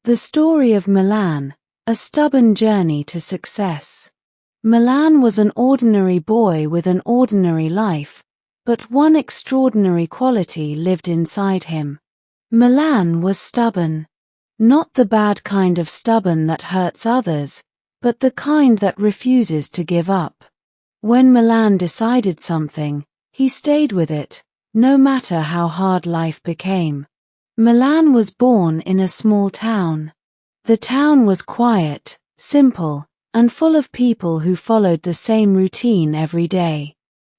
The story of Milan, a stubborn journey to success. Milan was an ordinary boy with an ordinary life, but one extraordinary quality lived inside him. Milan was stubborn. Not the bad kind of stubborn that hurts others, but the kind that refuses to give up. When Milan decided something, he stayed with it, no matter how hard life became. Milan was born in a small town. The town was quiet, simple, and full of people who followed the same routine every day.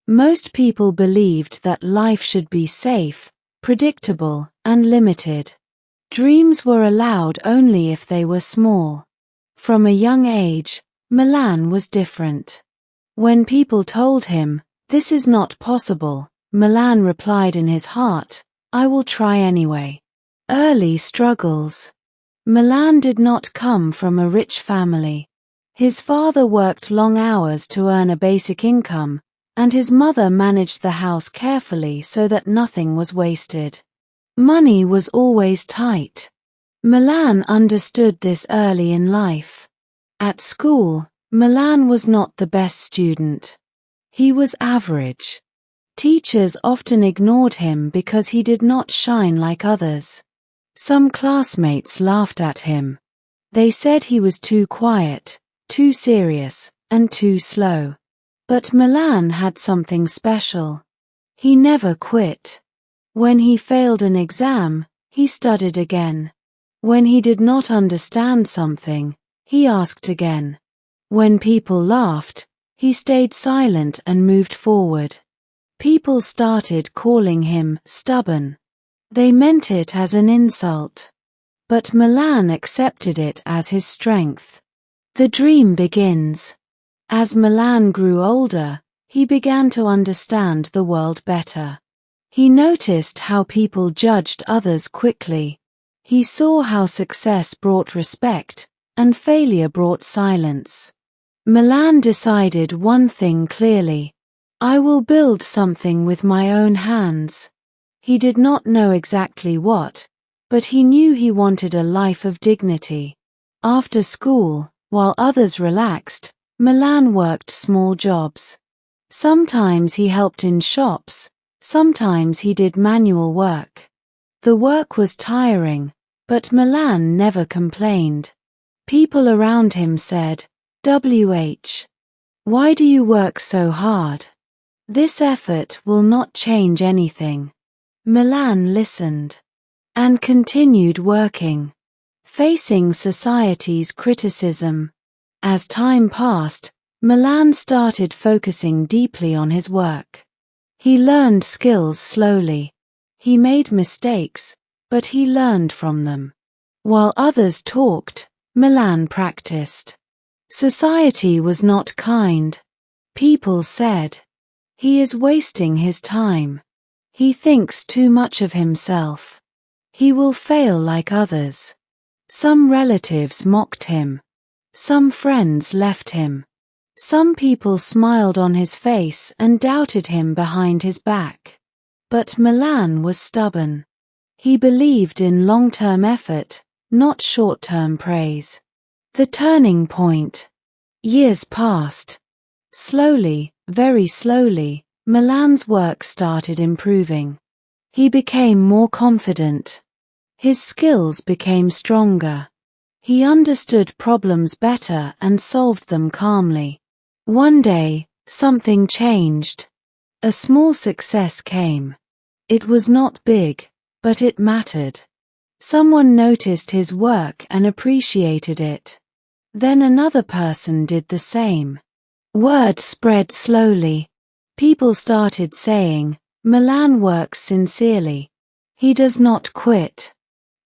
Most people believed that life should be safe, predictable, and limited. Dreams were allowed only if they were small. From a young age, Milan was different. When people told him, "This is not possible," Milan replied in his heart, "I will try anyway." Early struggles. Milan did not come from a rich family. His father worked long hours to earn a basic income, and his mother managed the house carefully so that nothing was wasted. Money was always tight. Milan understood this early in life. At school, Milan was not the best student. He was average. Teachers often ignored him because he did not shine like others. Some classmates laughed at him. They said he was too quiet, too serious, and too slow. But Milan had something special. He never quit. When he failed an exam, he studied again. When he did not understand something, he asked again. When people laughed, he stayed silent and moved forward. People started calling him stubborn. They meant it as an insult. But Milan accepted it as his strength. The dream begins. As Milan grew older, he began to understand the world better. He noticed how people judged others quickly. He saw how success brought respect, and failure brought silence. Milan decided one thing clearly: I will build something with my own hands. He did not know exactly what, but he knew he wanted a life of dignity. After school, while others relaxed, Milan worked small jobs. Sometimes he helped in shops, sometimes he did manual work. The work was tiring, but Milan never complained. People around him said, "WH, why do you work so hard? This effort will not change anything." Milan listened and continued working, facing society's criticism. As time passed, Milan started focusing deeply on his work. He learned skills slowly. He made mistakes, but he learned from them. While others talked, Milan practiced. Society was not kind. People said, "He is wasting his time. He thinks too much of himself. He will fail like others." Some relatives mocked him. Some friends left him. Some people smiled on his face and doubted him behind his back. But Milan was stubborn. He believed in long-term effort, not short-term praise. The turning point. Years passed. Slowly, very slowly, Milan's work started improving. He became more confident. His skills became stronger. He understood problems better and solved them calmly. One day, something changed. A small success came. It was not big, but it mattered. Someone noticed his work and appreciated it. Then another person did the same. Word spread slowly. People started saying, "Milan works sincerely. He does not quit.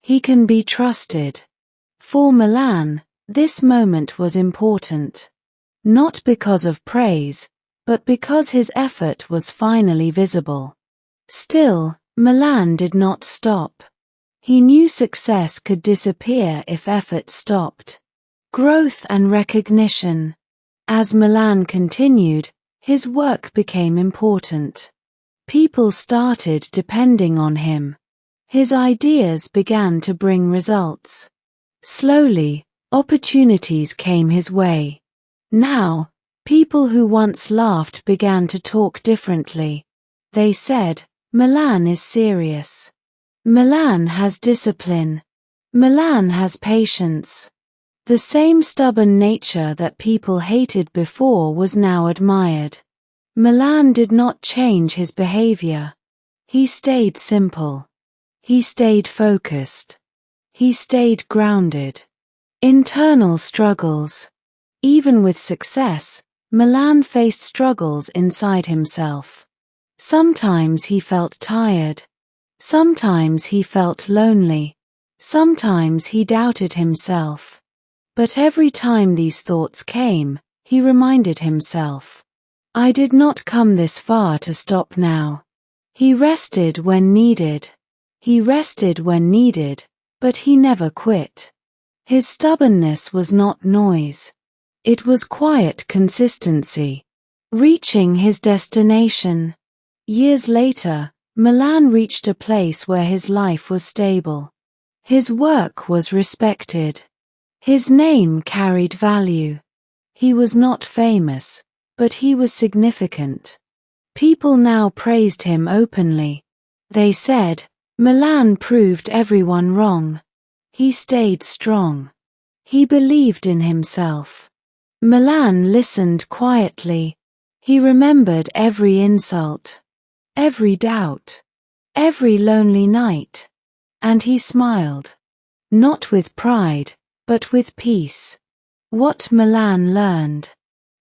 He can be trusted." For Milan, this moment was important. Not because of praise, but because his effort was finally visible. Still, Milan did not stop. He knew success could disappear if effort stopped. Growth and recognition. As Milan continued, his work became important. People started depending on him. His ideas began to bring results. Slowly, opportunities came his way. Now, people who once laughed began to talk differently. They said, "Milan is serious. Milan has discipline. Milan has patience." The same stubborn nature that people hated before was now admired. Milan did not change his behavior. He stayed simple. He stayed focused. He stayed grounded. Internal struggles. Even with success, Milan faced struggles inside himself. Sometimes he felt tired. Sometimes he felt lonely. Sometimes he doubted himself. But every time these thoughts came, he reminded himself, "I did not come this far to stop now." He rested when needed. He rested when needed, but he never quit. His stubbornness was not noise. It was quiet consistency. Reaching his destination. Years later, Milan reached a place where his life was stable. His work was respected. His name carried value. He was not famous, but he was significant. People now praised him openly. They said, "Milan proved everyone wrong." He stayed strong. He believed in himself. Milan listened quietly. He remembered every insult, every doubt, every lonely night. And he smiled. Not with pride, but with peace. What Milan learned?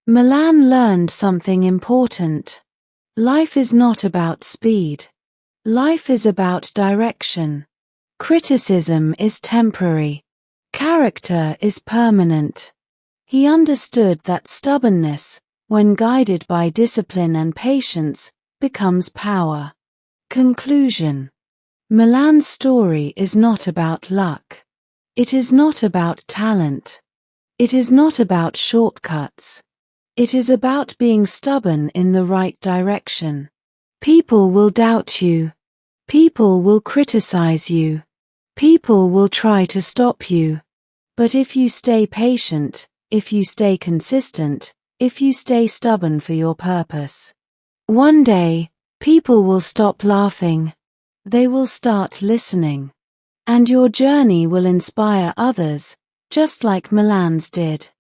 Milan learned something important. Life is not about speed. Life is about direction. Criticism is temporary. Character is permanent. He understood that stubbornness, when guided by discipline and patience, becomes power. Conclusion. Milan's story is not about luck. It is not about talent. It is not about shortcuts. It is about being stubborn in the right direction. People will doubt you. People will criticize you. People will try to stop you. But if you stay patient, if you stay consistent, if you stay stubborn for your purpose, one day, people will stop laughing. They will start listening. And your journey will inspire others, just like Milan's did.